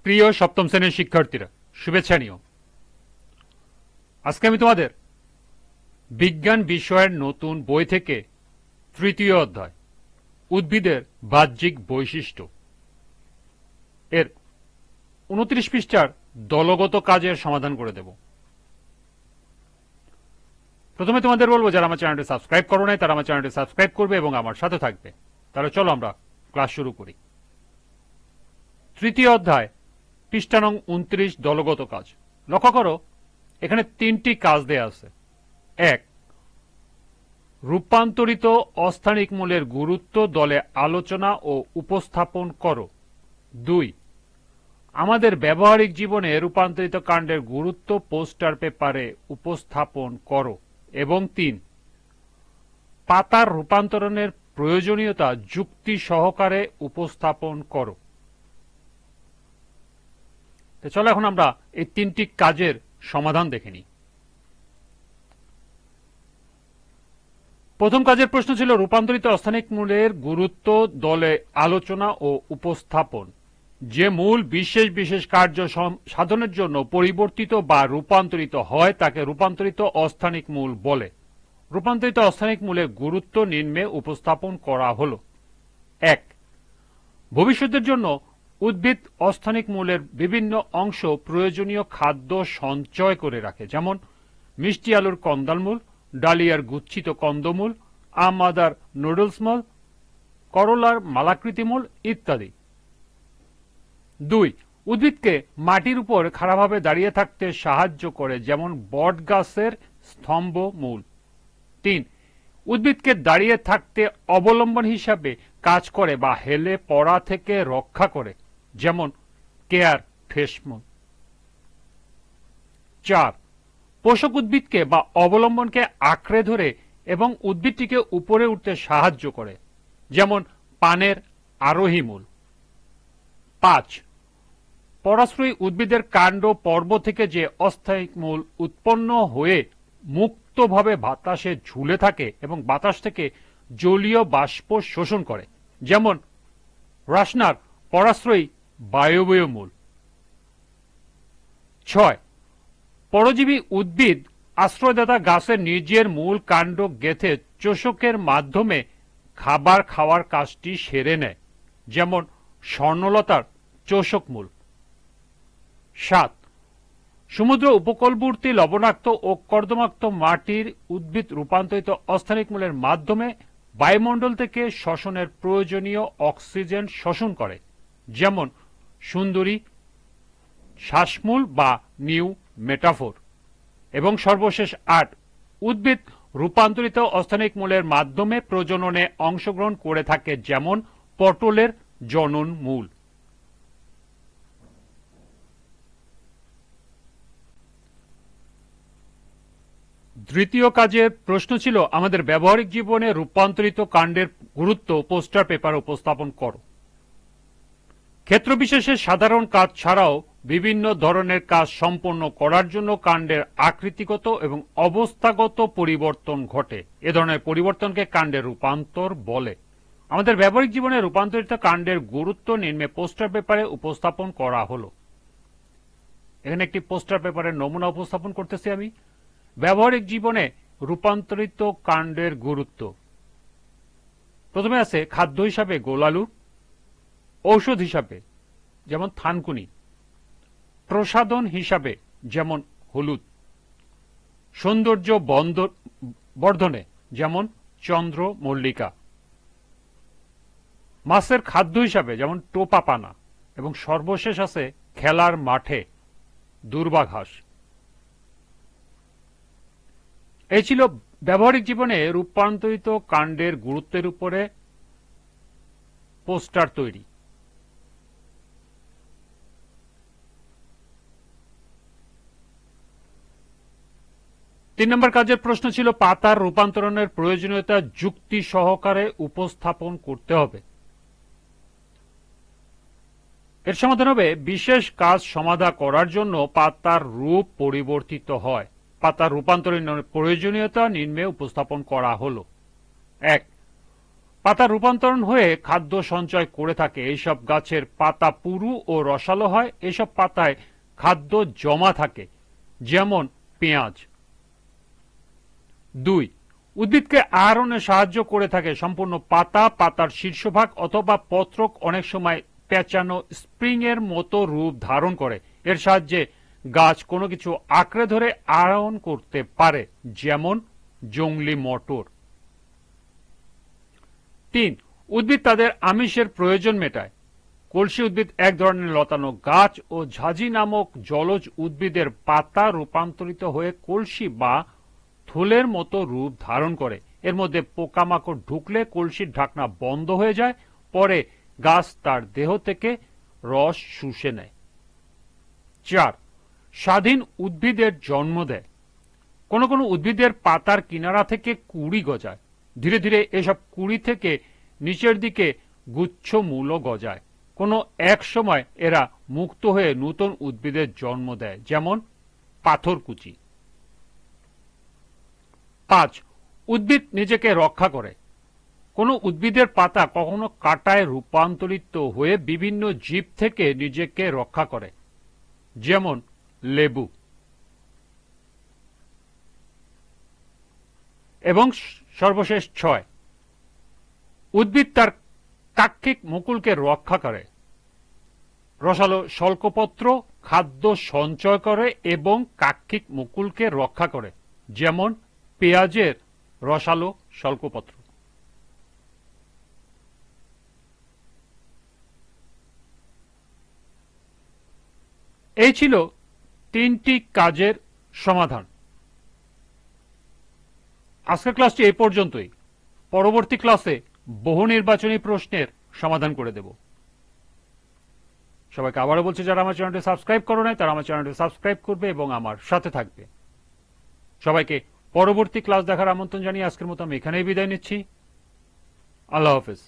প্রিয় সপ্তম শ্রেণীর শিক্ষার্থীরা, শুভেচ্ছা নিও। আজকে আমি তোমাদের বিজ্ঞান বিষয়ের নতুন বই থেকে তৃতীয় অধ্যায় উদ্ভিদের বাহ্যিক বৈশিষ্ট্য এর 29 পৃষ্ঠার দলগত কাজের সমাধান করে দেব। প্রথমে তোমাদের বলবো, যারা আমার চ্যানেলটি সাবস্ক্রাইব করো নাই তারা আমার চ্যানেলটি সাবস্ক্রাইব করবে এবং আমার সাথে থাকবে। তাহলে চলো আমরা ক্লাস শুরু করি। তৃতীয় অধ্যায় পৃষ্ঠা নং 29, দলগত কাজ। লক্ষ্য করো, এখানে তিনটি কাজ দেয়া আছে। 1, রূপান্তরিত অস্থানিক মূলের গুরুত্ব দলে আলোচনা ও উপস্থাপন করো। 2, আমাদের ব্যবহারিক জীবনে রূপান্তরিত কাণ্ডের গুরুত্ব পোস্টার পেপারে উপস্থাপন করো। এবং 3, পাতার রূপান্তরণের প্রয়োজনীয়তা যুক্তি সহকারে উপস্থাপন করো। চলো এখন আমরা এই তিনটি কাজের সমাধান দেখে নিই। প্রথম কাজের প্রশ্ন ছিল রূপান্তরিত অস্থানিক মূলের গুরুত্ব দলে আলোচনা ও উপস্থাপন। যে মূল বিশেষ বিশেষ কার্য সাধনের জন্য পরিবর্তিত বা রূপান্তরিত হয় তাকে রূপান্তরিত অস্থানিক মূল বলে। রূপান্তরিত অস্থানিক মূলের গুরুত্ব নিম্নে উপস্থাপন করা হল। 1, ভবিষ্যতের জন্য উদ্ভিদ অস্থানিক মূলের বিভিন্ন অংশ প্রয়োজনীয় খাদ্য সঞ্চয় করে রাখে, যেমন মিষ্টি আলুর কন্দালমূল, ডালিয়ার গুচ্ছিত কন্দমূল, আম আদার নুডলস মূল, করলার মালাকৃতি মূল ইত্যাদি। 2, উদ্ভিদকে মাটির উপর খাড়াভাবে দাঁড়িয়ে থাকতে সাহায্য করে, যেমন বট গাছের স্তম্ভ মূল। 3, উদ্ভিদকে দাঁড়িয়ে থাকতে অবলম্বন হিসাবে কাজ করে বা হেলে পড়া থেকে রক্ষা করে, যেমন কেয়ার ঠেসমূল। 4, পোষক উদ্ভিদকে বা অবলম্বনকে আঁকড়ে ধরে এবং উদ্ভিদটিকে উপরে উঠতে সাহায্য করে, যেমন পানের আরোহী মূল। 5, পরাশ্রয়ী উদ্ভিদের কাণ্ড পর্ব থেকে যে অস্থায়ী মূল উৎপন্ন হয়ে মুক্তভাবে বাতাসে ঝুলে থাকে এবং বাতাস থেকে জলীয় বাষ্প শোষণ করে, যেমন রাসনার পরাশ্রয়ী বায়বীয় মূল। 6, পরজীবী উদ্ভিদ আশ্রয়দাতা গাছের নিজের মূল কাণ্ড গেঁথে চোষকের মাধ্যমে খাবার খাওয়ার কাজটি সেরে নেয়, যেমন স্বর্ণলতার চোষক মূল। 7, সমুদ্র উপকূলবর্তী লবণাক্ত ও কর্দমাক্ত মাটির উদ্ভিদ রূপান্তরিত অস্থানিক মূলের মাধ্যমে বায়ুমণ্ডল থেকে শ্বসনের প্রয়োজনীয় অক্সিজেন শোষণ করে, যেমন সুন্দরী শ্বাসমূল বা নিউ মেটাফোর। এবং সর্বশেষ 8, উদ্ভিদ রূপান্তরিত অস্থানিক মূলের মাধ্যমে প্রজননে অংশগ্রহণ করে থাকে, যেমন পটলের জনন মূল। দ্বিতীয় কাজের প্রশ্ন ছিল আমাদের ব্যবহারিক জীবনে রূপান্তরিত কাণ্ডের গুরুত্ব পোস্টার পেপারে উপস্থাপন করো। ক্ষেত্র বিশেষে সাধারণ কাজ ছাড়াও বিভিন্ন ধরনের কাজ সম্পন্ন করার জন্য কাণ্ডের আকৃতিগত এবং অবস্থাগত পরিবর্তন ঘটে। এ ধরনের পরিবর্তনকে কাণ্ডের রূপান্তর বলে। আমাদের ব্যবহারিক জীবনে রূপান্তরিত কাণ্ডের গুরুত্ব নিম্নে পোস্টার পেপারে উপস্থাপন করা হলো। এখানে একটি পোস্টার পেপারের নমুনা উপস্থাপন করতেছি আমি। ব্যবহারিক জীবনে রূপান্তরিত কাণ্ডের গুরুত্ব। প্রথমে আছে খাদ্য হিসাবে গোলালু, ঔষধ হিসাবে যেমন থানকুনি, প্রসাধন হিসাবে যেমন হলুদ, সৌন্দর্য বর্ধনে যেমন চন্দ্রমল্লিকা, মাছের খাদ্য হিসাবে যেমন টোপা পানা, এবং সর্বশেষ আছে খেলার মাঠে দুর্বা ঘাস। এই ছিল ব্যবহারিক জীবনে রূপান্তরিত কাণ্ডের গুরুত্বের উপরে পোস্টার তৈরি। তিন নম্বর কাজের প্রশ্ন ছিল পাতার রূপান্তরণের প্রয়োজনীয়তা যুক্তি সহকারে উপস্থাপন করতে হবে। এর সমাধান হবে বিশেষ কাজ সমাধা করার জন্য পাতার রূপ পরিবর্তিত হয়। পাতার রূপান্তরণের প্রয়োজনীয়তা নিম্নে উপস্থাপন করা হলো। 1, পাতা রূপান্তরণ হয়ে খাদ্য সঞ্চয় করে থাকে। এইসব গাছের পাতা পুরু ও রসালো হয়। এসব পাতায় খাদ্য জমা থাকে, যেমন পেঁয়াজ। 2. উদ্ভিদকে আহরণে সাহায্য করে থাকে সম্পূর্ণ পাতা, পাতার শীর্ষভাগ অথবা পত্রক অনেক সময় পেঁচানো স্প্রিং এর মতো রূপ ধারণ করে। এর সাহায্যে গাছ কোনো কিছু আঁকড়ে ধরে আহরণ করতে পারে, যেমন জংলি মটর। 3. উদ্ভিদ তাদের আমিষের প্রয়োজন মেটায়। কলসি উদ্ভিদ এক ধরনের লতানো গাছ ও ঝাঁঝি নামক জলজ উদ্ভিদের পাতা রূপান্তরিত হয়ে কলসি বা থলের মতো রূপ ধারণ করে। এর মধ্যে পোকামাকড় ঢুকলে কলসির ঢাকনা বন্ধ হয়ে যায়, পরে গাছ তার দেহ থেকে রস শুষে নেয়। 4. স্বাধীন উদ্ভিদের জন্ম দেয়। কোন কোন উদ্ভিদের পাতার কিনারা থেকে কুঁড়ি গজায়। ধীরে ধীরে এসব কুঁড়ি থেকে নিচের দিকে গুচ্ছ মূলও গজায়। কোনো এক সময় এরা মুক্ত হয়ে নতুন উদ্ভিদের জন্ম দেয়, যেমন পাথরকুচি। 5. উদ্ভিদ নিজেকে রক্ষা করে। কোন উদ্ভিদের পাতা কখনো কাঁটায় রূপান্তরিত হয়ে বিভিন্ন জীব থেকে নিজেকে রক্ষা করে, যেমন লেবু। এবং সর্বশেষ 6. উদ্ভিদ তার কাক্ষিক মুকুলকে রক্ষা করে। রসালো শল্কপত্র খাদ্য সঞ্চয় করে এবং কাক্ষিক মুকুলকে রক্ষা করে, যেমন পেঁয়াজের রসালো শল্কপত্র। এই ছিল 3টি কাজের সমাধান। আজকের ক্লাসটি এই পর্যন্তই। পরবর্তী ক্লাসে বহু নির্বাচনী প্রশ্নের সমাধান করে দেব। সবাইকে আবারও বলছি, যারা আমার চ্যানেলটি সাবস্ক্রাইব করো নাই তারা আমার চ্যানেলটি সাবস্ক্রাইব করবে এবং আমার সাথে থাকবে। সবাইকে পরবর্তী ক্লাস দেখার আমন্ত্রণ জানিয়ে আজকের মতো আমি এখানেই বিদায় নিচ্ছি। আল্লাহ হাফেজ।